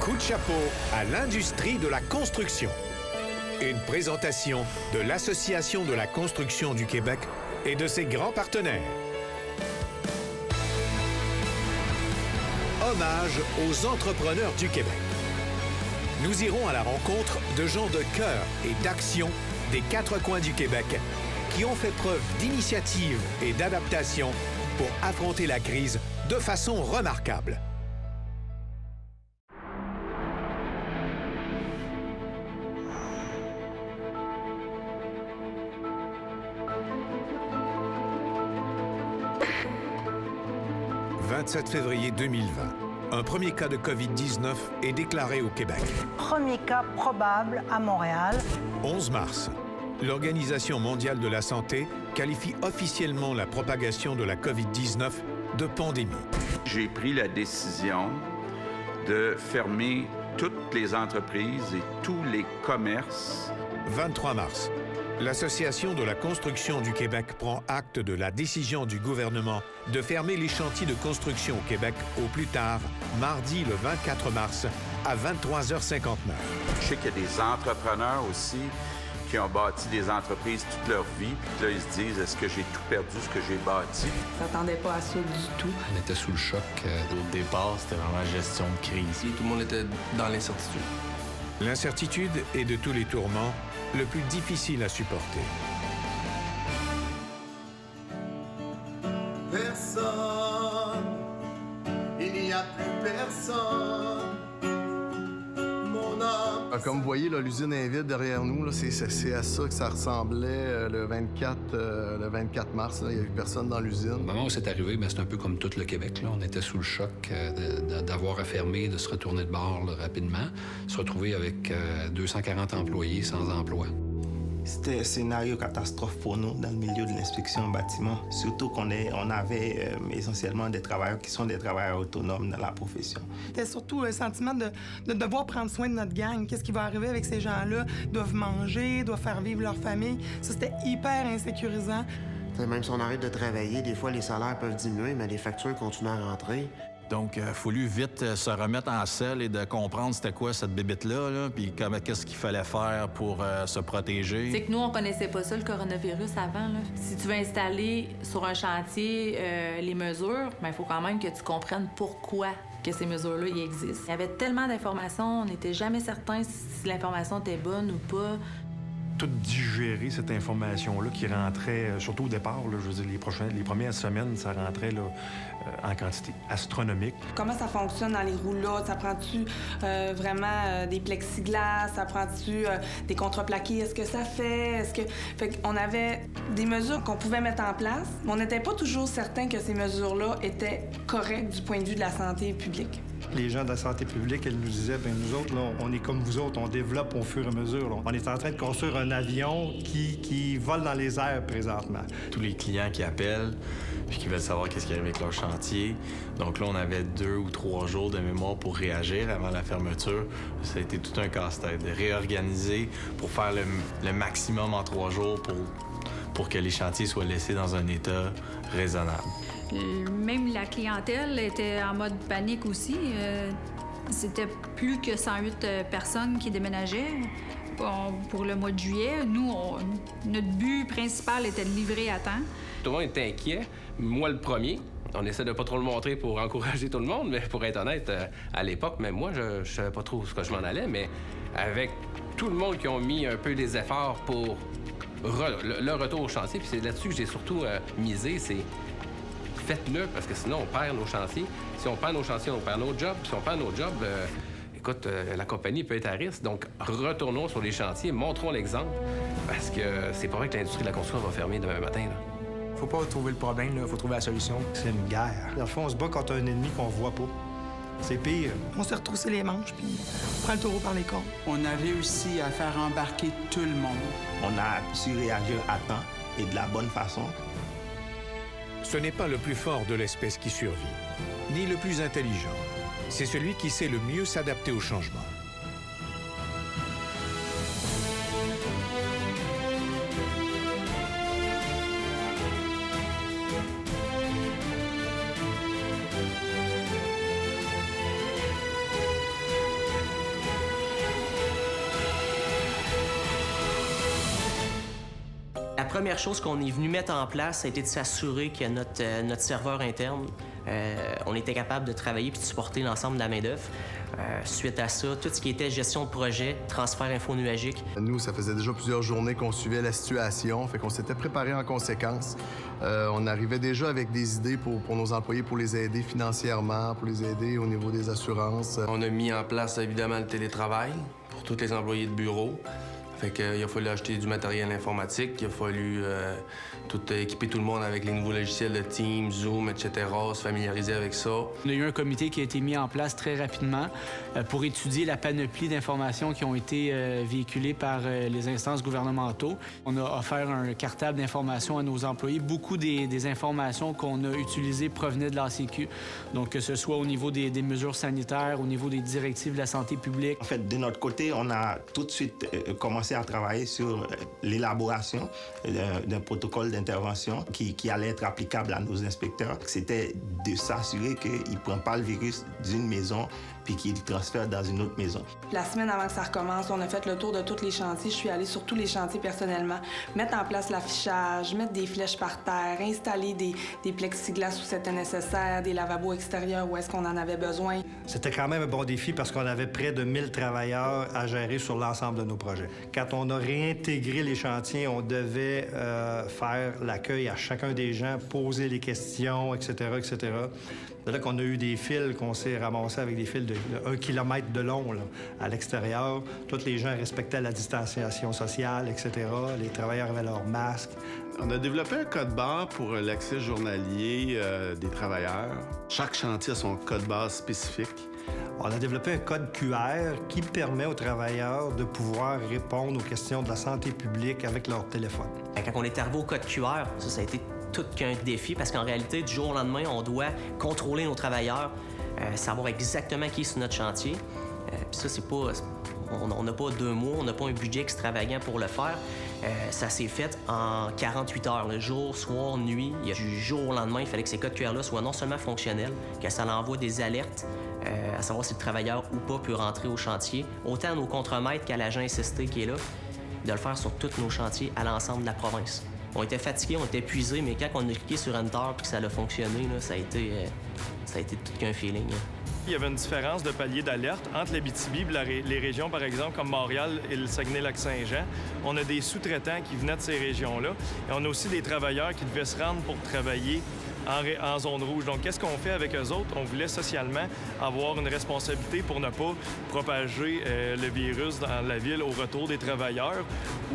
Coup de chapeau à l'industrie de la construction. Une présentation de l'Association de la construction du Québec et de ses grands partenaires. Hommage aux entrepreneurs du Québec. Nous irons à la rencontre de gens de cœur et d'action des quatre coins du Québec qui ont fait preuve d'initiative et d'adaptation pour affronter la crise de façon remarquable. « 27 février 2020. Un premier cas de COVID-19 est déclaré au Québec. Premier cas probable à Montréal. 11 mars. L'Organisation mondiale de la santé qualifie officiellement la propagation de la COVID-19 de pandémie. J'ai pris la décision de fermer toutes les entreprises et tous les commerces. 23 mars. L'Association de la construction du Québec prend acte de la décision du gouvernement de fermer les chantiers de construction au Québec au plus tard, mardi le 24 mars à 23h59. Je sais qu'il y a des entrepreneurs aussi qui ont bâti des entreprises toute leur vie, puis là, ils se disent, est-ce que j'ai tout perdu ce que j'ai bâti? Je m'attendais pas à ça du tout. On était sous le choc. Au départ, c'était vraiment gestion de crise. Tout le monde était dans l'incertitude. L'incertitude est de tous les tourments le plus difficile à supporter. Personne, il n'y a plus personne. Mon âme. Comme vous voyez, là, l'usine est vide derrière nous. Là, c'est à ça que ça ressemblait le 24 mars. Là, il n'y avait personne dans l'usine. Au moment où c'est arrivé, c'est un peu comme tout le Québec. Là. On était sous le choc d'avoir à fermer, de se retourner de bord là, rapidement, se retrouver avec 240 employés sans emploi. C'était un scénario catastrophe pour nous dans le milieu de l'inspection en bâtiment. Surtout qu'on avait essentiellement des travailleurs qui sont des travailleurs autonomes dans la profession. C'était surtout le sentiment de devoir prendre soin de notre gang. Qu'est-ce qui va arriver avec ces gens-là? Ils doivent manger, doivent faire vivre leur famille. Ça, c'était hyper insécurisant. Même si on arrête de travailler, des fois, les salaires peuvent diminuer, mais les factures continuent à rentrer. Donc, il a fallu vite se remettre en selle et de comprendre c'était quoi cette bébête-là, là, puis qu'est-ce qu'il fallait faire pour se protéger. C'est que nous, on connaissait pas ça, le coronavirus, avant. Là. Si tu veux installer sur un chantier les mesures, il faut quand même que tu comprennes pourquoi que ces mesures-là y existent. Il y avait tellement d'informations, on n'était jamais certain si l'information était bonne ou pas. Tout digérer cette information-là qui rentrait, surtout au départ, là, je veux dire, les premières semaines, ça rentrait là, en quantité astronomique. Comment ça fonctionne dans les roulottes? Ça prend-tu vraiment des plexiglas? Ça prend-tu des contreplaqués? Est-ce que ça fait? Fait qu'on avait des mesures qu'on pouvait mettre en place, mais on n'était pas toujours certain que ces mesures-là étaient correctes du point de vue de la santé publique. Les gens de la santé publique, elles nous disaient, nous autres, là, on est comme vous autres, on développe au fur et à mesure. Là. On est en train de construire un avion qui vole dans les airs présentement. Tous les clients qui appellent puis qui veulent savoir qu'est-ce qui arrive avec leur chantier. Donc là, on avait 2 ou 3 jours de mémoire pour réagir avant la fermeture. Ça a été tout un casse-tête de réorganiser pour faire le maximum en 3 jours pour que les chantiers soient laissés dans un état raisonnable. Même la clientèle était en mode panique aussi. C'était plus que 108 personnes qui déménageaient. Pour le mois de juillet, nous, notre but principal était de livrer à temps. Tout le monde était inquiet. Moi, le premier. On essaie de pas trop le montrer pour encourager tout le monde, mais pour être honnête, à l'époque, même moi, je savais pas trop ce que je m'en allais, mais avec tout le monde qui ont mis un peu des efforts pour le retour au chantier, puis c'est là-dessus que j'ai surtout misé, c'est faites-le, parce que sinon, on perd nos chantiers. Si on perd nos chantiers, on perd nos jobs. Si on perd nos jobs, écoute, la compagnie peut être à risque. Donc, retournons sur les chantiers, montrons l'exemple, parce que c'est pas vrai que l'industrie de la construction va fermer demain matin. Là. Faut pas trouver le problème, il faut trouver la solution. C'est une guerre. Dans le fond, on se bat contre un ennemi qu'on voit pas. C'est pire. On s'est retroussé les manches, puis on prend le taureau par les cornes. On a réussi à faire embarquer tout le monde. On a su réagir à temps et de la bonne façon. Ce n'est pas le plus fort de l'espèce qui survit, ni le plus intelligent. C'est celui qui sait le mieux s'adapter au changement. première chose qu'on est venu mettre en place, ça a été de s'assurer que notre serveur interne, on était capable de travailler puis de supporter l'ensemble de la main-d'œuvre. Suite à ça, tout ce qui était gestion de projet, transfert infonuagique. Nous, ça faisait déjà plusieurs journées qu'on suivait la situation, fait qu'on s'était préparé en conséquence. On arrivait déjà avec des idées pour nos employés, pour les aider financièrement, pour les aider au niveau des assurances. On a mis en place, évidemment, le télétravail pour tous les employés de bureau. Fait qu'il a fallu acheter du matériel informatique, il a fallu équiper tout le monde avec les nouveaux logiciels de Teams, Zoom, etc., se familiariser avec ça. On a eu un comité qui a été mis en place très rapidement pour étudier la panoplie d'informations qui ont été véhiculées par les instances gouvernementaux. On a offert un cartable d'informations à nos employés. Beaucoup des informations qu'on a utilisées provenaient de l'ACQ. Donc, que ce soit au niveau des mesures sanitaires, au niveau des directives de la santé publique. En fait, de notre côté, on a tout de suite commencé à travailler sur l'élaboration d'un protocole d'intervention qui allait être applicable à nos inspecteurs. C'était de s'assurer qu'ils ne prennent pas le virus d'une maison puis qu'ils le transfèrent dans une autre maison. La semaine avant que ça recommence, on a fait le tour de tous les chantiers. Je suis allée sur tous les chantiers personnellement, mettre en place l'affichage, mettre des flèches par terre, installer des plexiglas où c'était nécessaire, des lavabos extérieurs où est-ce qu'on en avait besoin. C'était quand même un bon défi parce qu'on avait près de 1000 travailleurs à gérer sur l'ensemble de nos projets. Quand on a réintégré les chantiers, on devait faire l'accueil à chacun des gens, poser les questions, etc., etc. C'est là qu'on a eu des fils, qu'on s'est ramassé avec des fils de 1 kilomètre de long là, à l'extérieur. Tous les gens respectaient la distanciation sociale, etc. Les travailleurs avaient leur masque. On a développé un code barre pour l'accès journalier des travailleurs. Chaque chantier a son code barre spécifique. On a développé un code QR qui permet aux travailleurs de pouvoir répondre aux questions de la santé publique avec leur téléphone. Quand on est arrivé au code QR, ça a été tout qu'un défi parce qu'en réalité, du jour au lendemain, on doit contrôler nos travailleurs, savoir exactement qui est sur notre chantier. Puis ça, c'est pas... On n'a pas 2 mois, on n'a pas un budget extravagant pour le faire. Ça s'est fait en 48 heures, le jour, soir, nuit. Du jour au lendemain, il fallait que ces codes QR-là soient non seulement fonctionnels, que ça envoie des alertes à savoir si le travailleur ou pas peut rentrer au chantier, autant à nos contremaîtres qu'à l'agent SST qui est là, de le faire sur tous nos chantiers à l'ensemble de la province. On était fatigués, on était épuisés, mais quand on a cliqué sur Enter et que ça a fonctionné, là, ça a été tout qu'un feeling. Hein. Il y avait une différence de palier d'alerte entre l'Abitibi et les régions, par exemple, comme Montréal et le Saguenay-Lac-Saint-Jean. On a des sous-traitants qui venaient de ces régions-là. Et on a aussi des travailleurs qui devaient se rendre pour travailler en zone rouge. Donc, qu'est-ce qu'on fait avec eux autres? On voulait socialement avoir une responsabilité pour ne pas propager le virus dans la ville au retour des travailleurs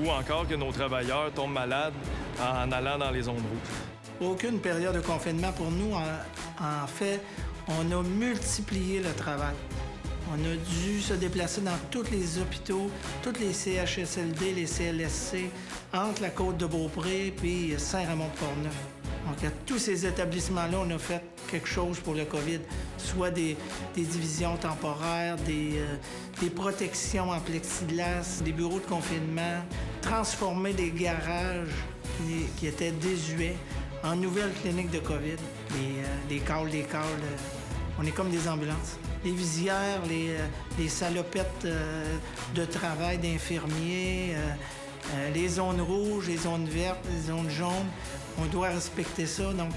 ou encore que nos travailleurs tombent malades en allant dans les zones rouges. Aucune période de confinement pour nous. En fait, on a multiplié le travail. On a dû se déplacer dans tous les hôpitaux, tous les CHSLD, les CLSC, entre la Côte-de-Beaupré puis Saint-Raymond-de-Portneuf. Donc, à tous ces établissements-là, on a fait quelque chose pour le COVID, soit des divisions temporaires, des protections en plexiglas, des bureaux de confinement, transformer des garages qui étaient désuets en nouvelles cliniques de COVID, des calls, on est comme des ambulances. Les visières, les salopettes de travail d'infirmiers, les zones rouges, les zones vertes, les zones jaunes, on doit respecter ça. Donc,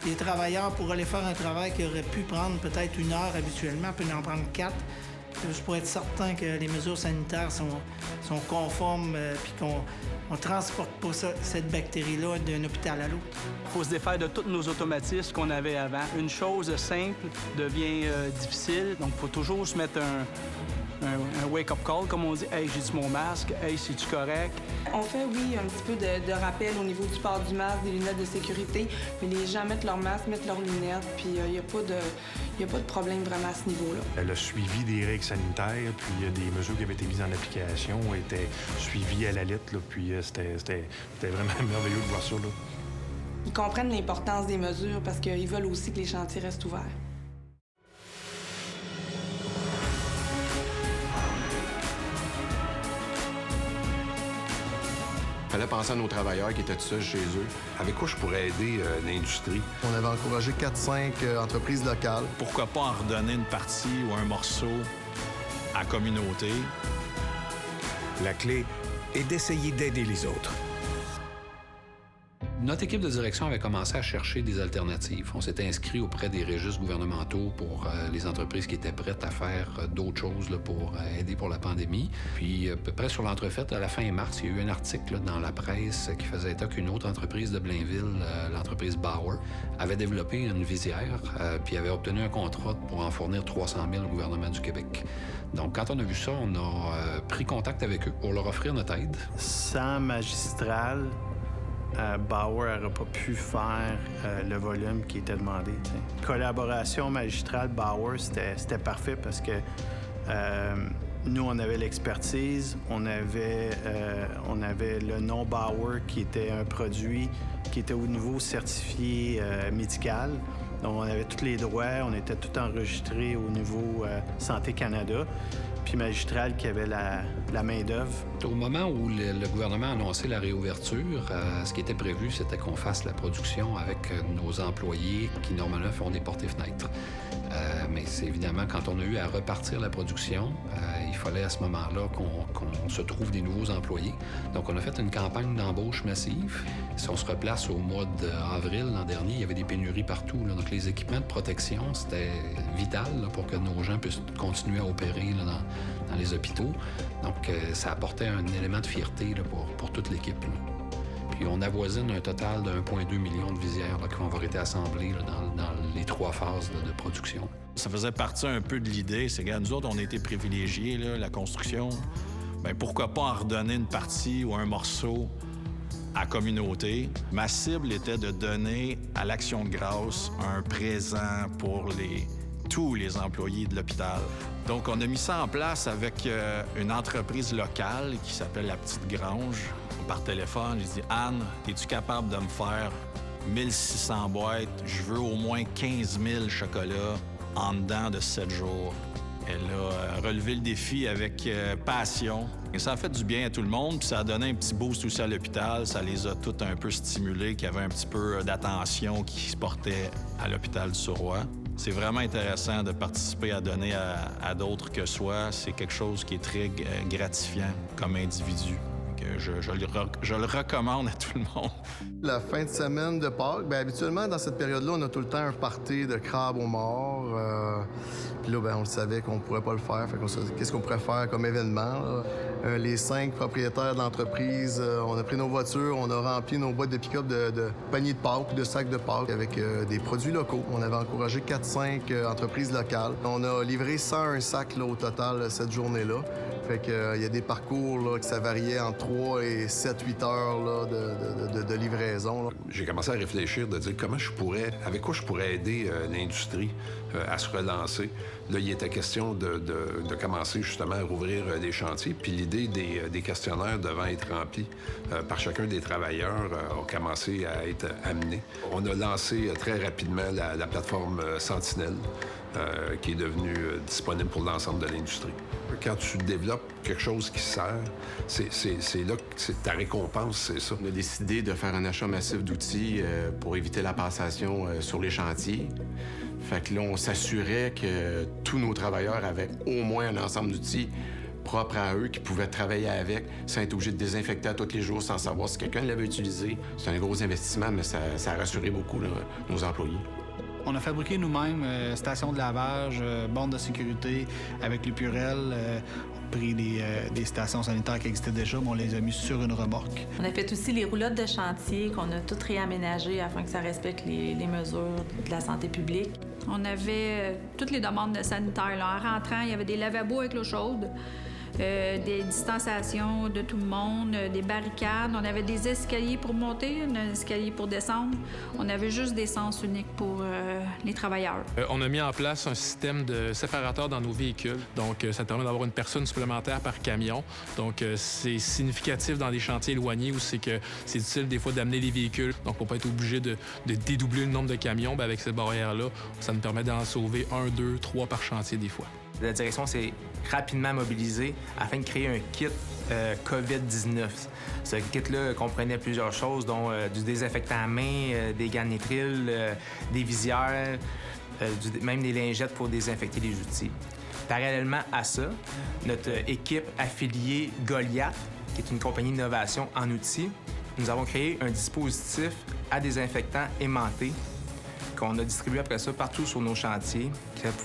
les travailleurs, pour aller faire un travail qui aurait pu prendre peut-être 1 heure habituellement, peuvent en prendre 4, juste pour être certain que les mesures sanitaires sont conformes puis qu'on ne transporte pas cette bactérie-là d'un hôpital à l'autre. Il faut se défaire de tous nos automatismes qu'on avait avant. Une chose simple devient difficile, donc il faut toujours se mettre un wake-up call, comme on dit. « Hey, j'ai-tu mon masque? Hey, c'est-tu correct? » On fait, oui, un petit peu de rappel au niveau du port du masque, des lunettes de sécurité, mais les gens mettent leur masque, mettent leurs lunettes, puis il n'y a pas de problème vraiment à ce niveau-là. Le suivi des règles sanitaires, puis des mesures qui avaient été mises en application étaient suivies à la lettre, là, puis c'était vraiment merveilleux de voir ça. Là. Ils comprennent l'importance des mesures parce qu'ils veulent aussi que les chantiers restent ouverts. Il fallait penser à nos travailleurs qui étaient tout seuls chez eux. Avec quoi je pourrais aider l'industrie? On avait encouragé 4-5 entreprises locales. Pourquoi pas en redonner une partie ou un morceau à la communauté? La clé est d'essayer d'aider les autres. Notre équipe de direction avait commencé à chercher des alternatives. On s'était inscrit auprès des registres gouvernementaux pour les entreprises qui étaient prêtes à faire d'autres choses là, pour aider pour la pandémie. Puis, à peu près sur l'entrefaite, à la fin mars, il y a eu un article là, dans la presse qui faisait état qu'une autre entreprise de Blainville, l'entreprise Bauer, avait développé une visière puis avait obtenu un contrat pour en fournir 300 000 au gouvernement du Québec. Donc, quand on a vu ça, on a pris contact avec eux pour leur offrir notre aide. Sans Magistral, Bauer n'aurait pas pu faire le volume qui était demandé. T'sais. Collaboration Magistral-Bauer, c'était parfait parce que nous, on avait l'expertise, on avait le nom Bauer qui était un produit qui était au niveau certifié médical. Donc, on avait tous les droits, on était tout enregistré au niveau Santé Canada. Puis Magistral qui avait la main-d'œuvre. Au moment où le gouvernement a annoncé la réouverture, ce qui était prévu, c'était qu'on fasse la production avec nos employés qui, normalement, font des portes et fenêtres. Mais c'est évidemment, quand on a eu à repartir la production, il fallait à ce moment-là qu'on se trouve des nouveaux employés. Donc, on a fait une campagne d'embauche massive. Si on se replace au mois d'avril l'an dernier, il y avait des pénuries partout. Là. Donc, les équipements de protection, c'était vital là, pour que nos gens puissent continuer à opérer là, dans les hôpitaux. Donc, ça apportait un élément de fierté là, pour toute l'équipe. Là. Puis on avoisine un total de 1,2 million de visières là, qui vont avoir été assemblées là, dans les 3 phases là, de production. Ça faisait partie un peu de l'idée. C'est que nous autres, on a été privilégiés, là, la construction. Bien, pourquoi pas en redonner une partie ou un morceau à la communauté? Ma cible était de donner à l'Action de grâce un présent pour tous les employés de l'hôpital. Donc, on a mis ça en place avec une entreprise locale qui s'appelle La Petite Grange. Par téléphone, j'ai dit « Anne, es-tu capable de me faire 1600 boîtes? Je veux au moins 15 000 chocolats en dedans de 7 jours. » Elle a relevé le défi avec passion. Et ça a fait du bien à tout le monde, puis ça a donné un petit boost aussi à l'hôpital. Ça les a tous un peu stimulés, qu'il y avait un petit peu d'attention qui se portait à l'hôpital du Surroi. C'est vraiment intéressant de participer à donner à d'autres que soi. C'est quelque chose qui est très gratifiant comme individu. Je le recommande à tout le monde. La fin de semaine de Pâques, bien, habituellement, dans cette période-là, on a tout le temps un party de crabes aux morts. Puis là, bien, on le savait qu'on ne pourrait pas le faire. Fait qu'on se dit, qu'est-ce qu'on pourrait faire comme événement? Les 5 propriétaires de l'entreprise, on a pris nos voitures, on a rempli nos boîtes de pick-up de paniers de Pâques, de sacs de Pâques avec des produits locaux. On avait encouragé 4-5 entreprises locales. On a livré 101 sacs là, au total cette journée-là. Fait qu'il y a des parcours là, que ça variait entre 3 et 7-8 heures là, de livraison. Là. J'ai commencé à réfléchir, de dire avec quoi je pourrais aider l'industrie à se relancer. Là, il était question de commencer justement à rouvrir des chantiers. Puis l'idée des questionnaires devant être remplis par chacun des travailleurs a commencé à être amenée. On a lancé très rapidement la plateforme Sentinelle, qui est devenue disponible pour l'ensemble de l'industrie. Quand tu développes quelque chose qui sert, c'est là que ta récompense, c'est ça. On a décidé de faire un achat massif d'outils pour éviter la passation sur les chantiers. Fait que là, on s'assurait que tous nos travailleurs avaient au moins un ensemble d'outils propres à eux, qu'ils pouvaient travailler avec, sans être obligés de désinfecter à tous les jours, sans savoir si quelqu'un l'avait utilisé. C'est un gros investissement, mais ça a rassuré beaucoup là, nos employés. On a fabriqué nous-mêmes stations de lavage, bornes de sécurité avec les Purel. On a pris des stations sanitaires qui existaient déjà, mais on les a mis sur une remorque. On a fait aussi les roulottes de chantier qu'on a toutes réaménagées afin que ça respecte les mesures de la santé publique. On avait toutes les demandes de sanitaire. Là. En rentrant, il y avait des lavabos avec l'eau chaude. Des distanciations de tout le monde, des barricades. On avait des escaliers pour monter, un escalier pour descendre. On avait juste des sens uniques pour les travailleurs. On a mis en place un système de séparateur dans nos véhicules. Donc, ça permet d'avoir une personne supplémentaire par camion. Donc, c'est significatif dans des chantiers éloignés où c'est utile des fois d'amener les véhicules. Donc, pour pas être obligé de dédoubler le nombre de camions, bien, avec cette barrière-là, ça nous permet d'en sauver 1, 2, 3 par chantier des fois. La direction s'est rapidement mobilisée afin de créer un kit COVID-19. Ce kit-là comprenait plusieurs choses, dont du désinfectant à main, des gants de nitrile, des visières, même des lingettes pour désinfecter les outils. Parallèlement à ça, notre équipe affiliée Goliath, qui est une compagnie d'innovation en outils, Nous avons créé un dispositif à désinfectant aimanté qu'on a distribué après ça partout sur nos chantiers.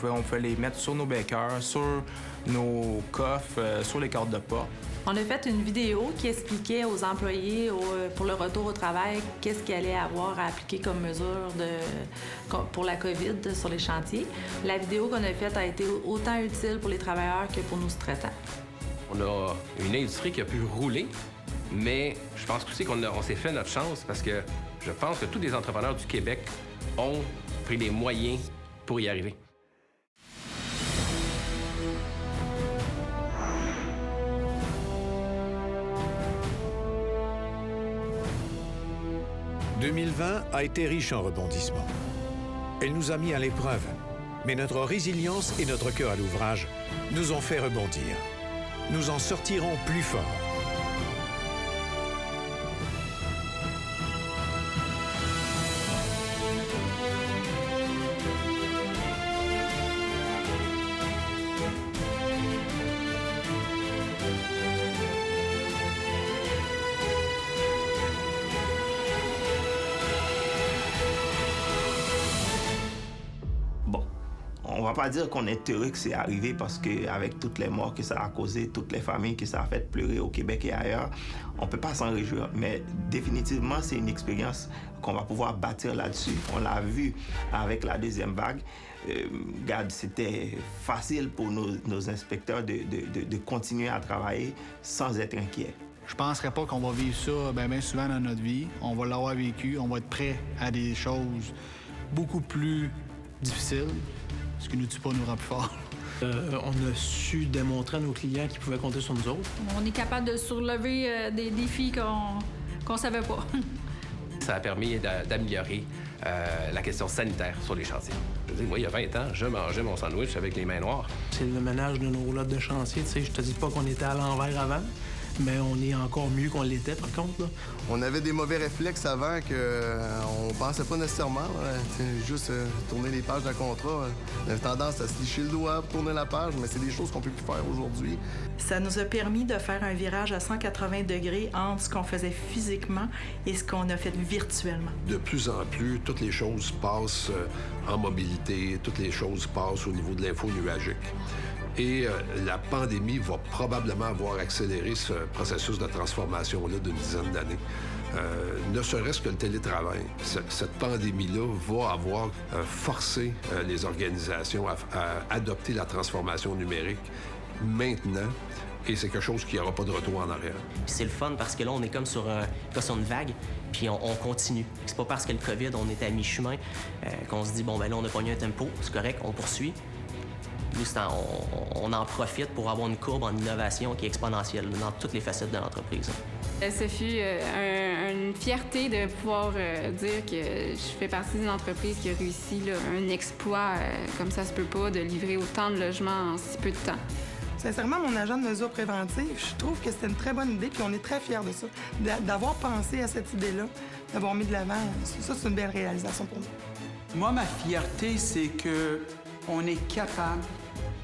On pouvait les mettre sur nos bakers, sur nos coffres, sur les cordes de porte. On a fait une vidéo qui expliquait aux employés pour le retour au travail qu'est-ce qu'il allait avoir à appliquer comme mesure pour la COVID sur les chantiers. La vidéo qu'on a faite a été autant utile pour les travailleurs que pour nos sous-traitants. On a une industrie qui a pu rouler, mais je pense aussi qu'on s'est fait notre chance parce que je pense que tous les entrepreneurs du Québec ont pris les moyens pour y arriver. « 2020 a été riche en rebondissements. Elle nous a mis à l'épreuve, mais notre résilience et notre cœur à l'ouvrage nous ont fait rebondir. Nous en sortirons plus forts. On va pas dire qu'on est heureux que c'est arrivé parce qu'avec toutes les morts que ça a causé, toutes les familles que ça a fait pleurer au Québec et ailleurs, on peut pas s'en réjouir. Mais définitivement, c'est une expérience qu'on va pouvoir bâtir là-dessus. On l'a vu avec la deuxième vague. Regarde, c'était facile pour nos inspecteurs de continuer à travailler sans être inquiets. Je penserais pas qu'on va vivre ça bien souvent dans notre vie. On va l'avoir vécu, on va être prêt à des choses beaucoup plus difficiles. Ce qui nous tue pas nous rend plus forts. On a su démontrer à nos clients qu'ils pouvaient compter sur nous autres. On est capable de soulever des défis qu'on savait pas. Ça a permis d'améliorer la question sanitaire sur les chantiers. Je veux dire, moi, il y a 20 ans, je mangeais mon sandwich avec les mains noires. C'est le ménage de nos roulottes de chantier. Tu sais, je te dis pas qu'on était à l'envers avant, mais on est encore mieux qu'on l'était, par contre. Là. On avait des mauvais réflexes avant qu'on pensait pas nécessairement. Juste tourner les pages d'un contrat. On avait tendance à se licher le doigt pour tourner la page, mais c'est des choses qu'on peut plus faire aujourd'hui. Ça nous a permis de faire un virage à 180 degrés entre ce qu'on faisait physiquement et ce qu'on a fait virtuellement. De plus en plus, toutes les choses passent en mobilité, toutes les choses passent au niveau de l'info nuagique. Et la pandémie va probablement avoir accéléré ce processus de transformation-là d'une dizaine d'années. Ne serait-ce que le télétravail. Cette pandémie-là va avoir forcé les organisations à adopter la transformation numérique maintenant. Et c'est quelque chose qui n'aura pas de retour en arrière. C'est le fun parce que là, on est comme sur une vague, puis on continue. C'est pas parce que le COVID, on est à mi-chemin, qu'on se dit, bon, ben là, on a pogné un tempo, c'est correct, on poursuit. Nous, on en profite pour avoir une courbe en innovation qui est exponentielle dans toutes les facettes de l'entreprise. Ça fut une fierté de pouvoir dire que je fais partie d'une entreprise qui a réussi là, un exploit comme ça se peut pas, de livrer autant de logements en si peu de temps. Sincèrement, mon agent de mesures préventives, je trouve que c'était une très bonne idée, puis on est très fiers de ça. D'avoir pensé à cette idée-là, d'avoir mis de l'avant, ça, c'est une belle réalisation pour nous. Moi, ma fierté, c'est que on est capable,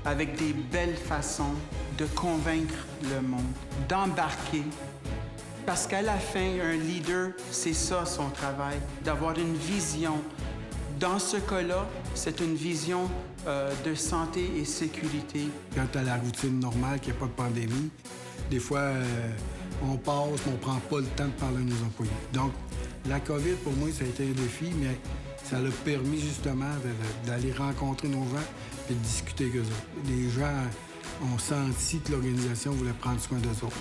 avec des belles façons, de convaincre le monde, d'embarquer. Parce qu'à la fin, un leader, c'est ça son travail, d'avoir une vision. Dans ce cas-là, c'est une vision de santé et sécurité. Quand tu as la routine normale, qu'il n'y a pas de pandémie, des fois, on passe, mais on ne prend pas le temps de parler à nos employés. Donc, la COVID, pour moi, ça a été un défi, mais ça l'a permis justement d'aller rencontrer nos gens et de discuter avec eux autres. Les gens ont senti que l'organisation voulait prendre soin d'eux autres.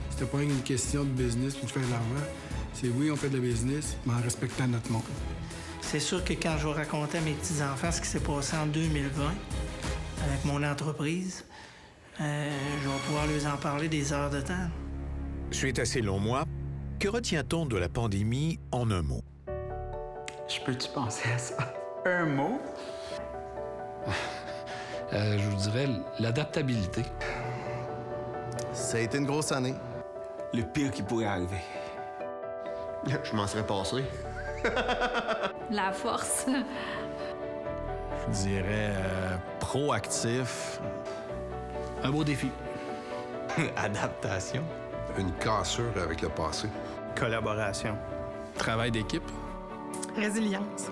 C'était pas une question de business puis de faire de l'argent. C'est oui, on fait de la business, mais en respectant notre monde. C'est sûr que quand je vais raconter à mes petits-enfants ce qui s'est passé en 2020 avec mon entreprise, je vais pouvoir leur en parler des heures de temps. Suite à ces longs mois, que retient-on de la pandémie en un mot? Je peux-tu penser à ça? Un mot? Je vous dirais l'adaptabilité. Ça a été une grosse année. Le pire qui pourrait arriver. Je m'en serais passé. La force. Je dirais proactif. Un beau défi. Adaptation. Une cassure avec le passé. Collaboration. Travail d'équipe. Résilience.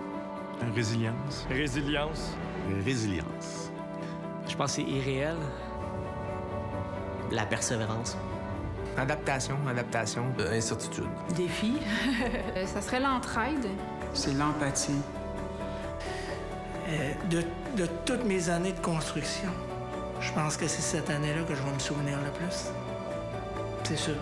Résilience. Résilience. Résilience. Je pense que c'est irréel. La persévérance. Adaptation. Incertitude. Défi. Ça serait l'entraide. C'est l'empathie. De toutes mes années de construction, je pense que c'est cette année-là que je vais me souvenir le plus. C'est sûr.